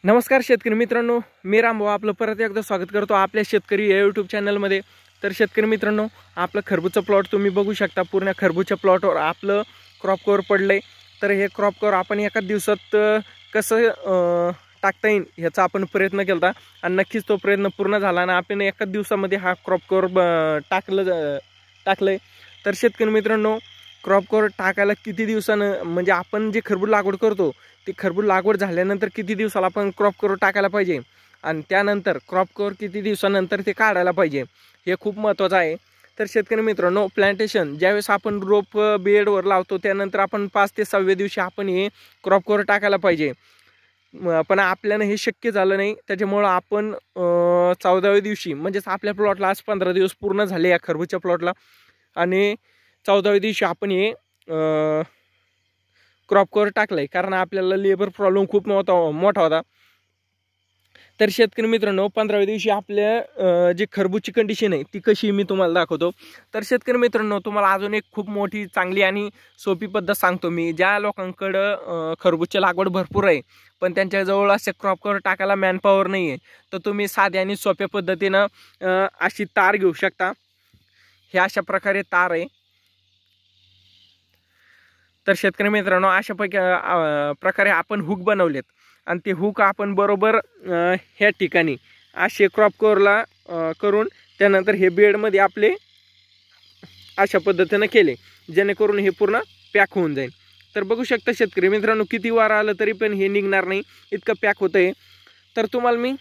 नमस्कार शेतकरी मित्रांनो, मी रामभाऊ आपलं परत एकदा स्वागत करतो आपल्या शेतकरी या यूट्यूब चॅनलमध्ये। तर शेतकरी मित्रांनो, आपलं खरबूजचं प्लॉट तुम्ही बघू शकता। पूर्ण खरबूजच्या प्लॉटवर आपलं क्रॉप कव्हर पडलंय। तर हे क्रॉप कव्हर आपण एका दिवसात कसं टाकता येईल ह्याचा आपण प्रयत्न केला आणि नक्कीच तो प्रयत्न पूर्ण झाला आणि आपण एका दिवसामध्ये हा क्रॉप कव्हर टाकलंय। तर शेतकरी मित्रांनो, क्रॉप कव्हर टाकायला किती दिवसानं म्हणजे आपण जे खरबूज लागवड करतो ती खरबूज लागवड झाल्यानंतर किती दिवसाला आपण क्रॉप कव्हर टाकायला पाहिजे आणि त्यानंतर क्रॉप कव्हर किती दिवसानंतर ते काढायला पाहिजे हे खूप महत्त्वाचं आहे। तर शेतकरी मित्रांनो, प्लांटेशन ज्यावेळेस आपण रोप बेडवर लावतो त्यानंतर आपण 5 ते 6व्या दिवशी आपण हे क्रॉप कव्हर टाकायला पाहिजे। पण आपल्याला हे शक्य झालं नाही, त्याच्यामुळं आपण 14व्या दिवशी म्हणजेच आपल्या प्लॉटला आज 15 दिवस पूर्ण झाले या खरबूजच्या प्लॉटला आणि 14व्या दिवशी आपण हे क्रॉप कव्हर टाकलंय, कारण आपल्याला लेबर प्रॉब्लेम खूप मोठा होता। तर शेतकरी मित्रांनो, 15व्या दिवशी आपल्या जी खरबूजची कंडिशन आहे ती कशी मी तुम्हाला दाखवतो। तर शेतकरी मित्रांनो, तुम्हाला अजून एक खूप मोठी चांगली आणि सोपी पद्धत सांगतो मी। ज्या लोकांकडं खरबूजची लागवड भरपूर आहे पण त्यांच्याजवळ असे क्रॉप कव्हर टाकायला मॅनपॉवर नाही आहे, तर तुम्ही साध्या आणि सोप्या पद्धतीनं अशी तार घेऊ शकता। हे अशा प्रकारे तार आहे। तर शेतकरी मित्रांनो, अशा प्रकारे आपण हुक बनवलेत आणि ते हुक आपण बरोबर ह्या ठिकाणी असे क्रॉप कव्हरला करून त्यानंतर हे बेडमध्ये आपले अशा पद्धतीने केले, जेणेकरून हे पूर्ण पॅक होऊन जाईल। तर बघू शकता शेतकरी मित्रांनो, किती वारा आलं तरी पण हे निघणार नाही, इतकं पॅक होतंय। तर तुम्हाला मी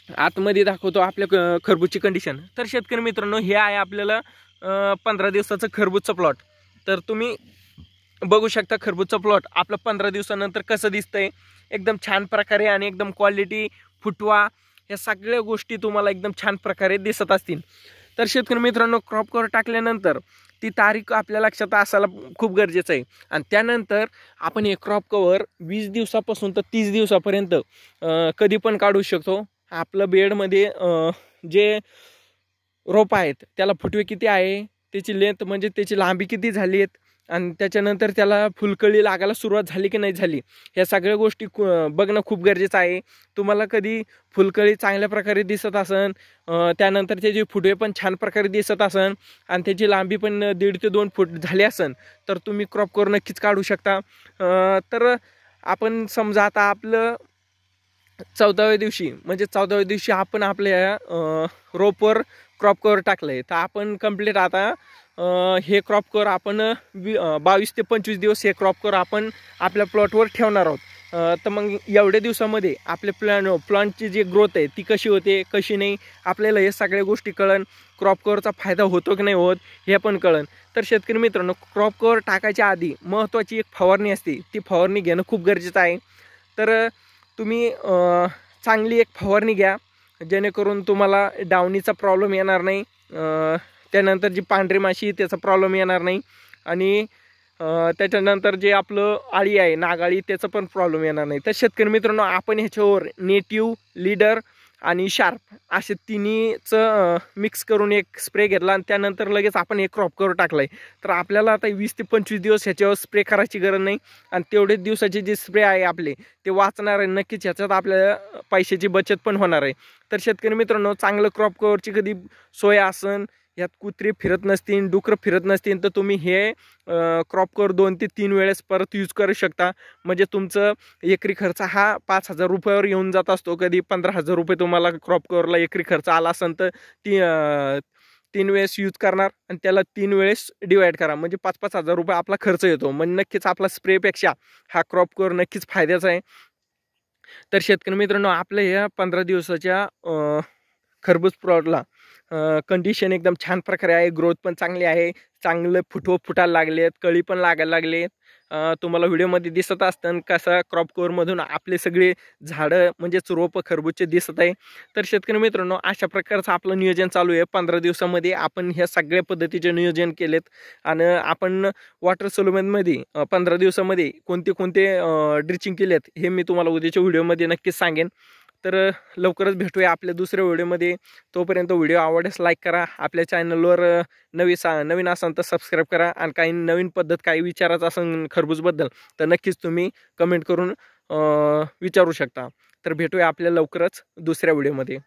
आतमध्ये दाखवतो आपल्या खरबूजची कंडिशन। तर शेतकरी मित्रांनो, हे आहे आपल्याला 15 दिवसाचं खरबूजचं प्लॉट। तर तुम्ही बघू शकता खरबूजचा प्लॉट आपलं 15 दिवसानंतर कसं दिसतंय, एकदम छान प्रकारे आणि एकदम क्वालिटी, फुटवा या सगळ्या गोष्टी तुम्हाला एकदम छान प्रकारे दिसत असतील। तर शेतकरी मित्रांनो, क्रॉप कव्हर टाकल्यानंतर ती तारीख आपल्या लक्षात असायला खूप गरजेचं आहे आणि त्यानंतर आपण हे क्रॉप कव्हर 20 दिवसापासून तर 30 दिवसापर्यंत कधी पण काढू शकतो। आपलं बेडमध्ये जे रोप आहेत त्याला फुटवे किती आहे, त्याची लेंथ म्हणजे त्याची लांबी किती झाली आहेत आणि त्याच्यानंतर त्याला फुलकळी लागायला सुरुवात झाली की नाही झाली, ह्या सगळ्या गोष्टी बघणं खूप गरजेचं आहे। तुम्हाला कधी फुलकळी चांगल्या प्रकारे दिसत असन, त्यानंतर त्याचे फुटवे पण छान प्रकारे दिसत असन आणि त्याची लांबी पण 1.5 ते 2 फूट झाली असन, तर तुम्ही क्रॉप कव्हर नक्कीच काढू शकता। तर आपण समजा आता आपलं 14व्या दिवशी म्हणजे 14व्या दिवशी आपण आपल्या रोपवर क्रॉप कव्हर टाकलंय, तर आपण कंप्लीट आता हे क्रॉप कव्हर आपण 22 ते 25 दिवस हे क्रॉप कव्हर आपण आपल्या प्लॉटवर ठेवणार आहोत। तर मग एवढ्या दिवसामध्ये आपल्या प्लांटची जी ग्रोथ आहे ती कशी होते कशी नाही आपल्याला हे सगळ्या गोष्टी कळन, क्रॉप कव्हरचा फायदा होतो की नाही होत हे पण कळन। तर शेतकरी मित्रांनो, क्रॉप कव्हर टाकायच्या आधी महत्त्वाची एक फवारणी असते, ती फवारणी घेणं खूप गरजेचं आहे। तर तुम्ही चांगली एक फवारणी घ्या, जेणेकरून तुम्हाला डावणीचा प्रॉब्लेम येणार नाही, त्यानंतर जी पांढरी माशी त्याचा प्रॉब्लेम येणार नाही आणि त्याच्यानंतर जे आपलं आळी आहे नागाळी त्याचा पण प्रॉब्लेम येणार नाही। तर शेतकरी मित्रांनो, आपण ह्याच्यावर नेटिव्ह, लीडर आणि शार्प असे तिन्हीचं मिक्स करून एक स्प्रे घेतला आणि त्यानंतर लगेच आपण एक क्रॉप कव्हर टाकलाय। तर आपल्याला आता 20 ते 25 दिवस ह्याच्यावर स्प्रे करायची गरज नाही आणि तेवढेच दिवसाचे जे स्प्रे आहे आपले ते वाचणार आहे। नक्कीच ह्याच्यात आपल्याला पैशाची बचत पण होणार आहे। तर शेतकरी मित्रांनो, चांगलं क्रॉप कव्हरची कधी सोय असन, यात कुत्रे फिरत नसतील, डुकर फिरत नसतील, तर तुम्ही हे क्रॉप कव्हर 2 ते 3 वेळेस परत यूज करू शकता। म्हणजे तुमचं एकरी खर्च हा 5,000 रुपयावर येऊन जात असतो, कधी 15,000 रुपये तुम्हाला क्रॉप कव्हरला एकरी खर्च आला असेल तर 3 वेळेस यूज करणार आणि त्याला 3 वेळेस डिवाइड करा, म्हणजे 5-5 हजार रुपये आपला खर्च येतो। म्हणजे नक्कीच आपला स्प्रेपेक्षा हा क्रॉप कव्हर नक्कीच फायद्याचा आहे। तर शेतकरी मित्रांनो, आपल्या या 15 दिवसाच्या खरबूज प्लॉटला कंडिशन एकदम छान प्रकारे आहे, ग्रोथ पण चांगली आहे, चांगले फुटायला लागलेत, कळी पण लागायला लागले। तुम्हाला व्हिडिओमध्ये दिसत असतं कसा क्रॉप कव्हरमधून आपले सगळे झाडं म्हणजेच रोपं खरबूजचे दिसत आहे। तर शेतकरी मित्रांनो, अशा प्रकारचं आपलं नियोजन चालू आहे। 15 दिवसामध्ये आपण ह्या सगळ्या पद्धतीचे नियोजन केलेत आणि आपण वॉटर सोल्युशनमध्ये 15 दिवसामध्ये कोणते ड्रिचिंग केलेत हे मी तुम्हाला उद्याच्या व्हिडिओमध्ये नक्कीच सांगेन। तर लवकरच भेटूया आपल्या दुसऱ्या व्हिडिओमध्ये। तोपर्यंत व्हिडिओ आवडल्यास लाईक करा, आपल्या चॅनलवर नवीन असाल तर सबस्क्राईब करा आणि काही नवीन पद्धत काही विचारायचं असेल खरबूजबद्दल तर नक्कीच तुम्ही कमेंट करून विचारू शकता. तर भेटूया आपल्या लवकरच दुसऱ्या व्हिडिओमध्ये.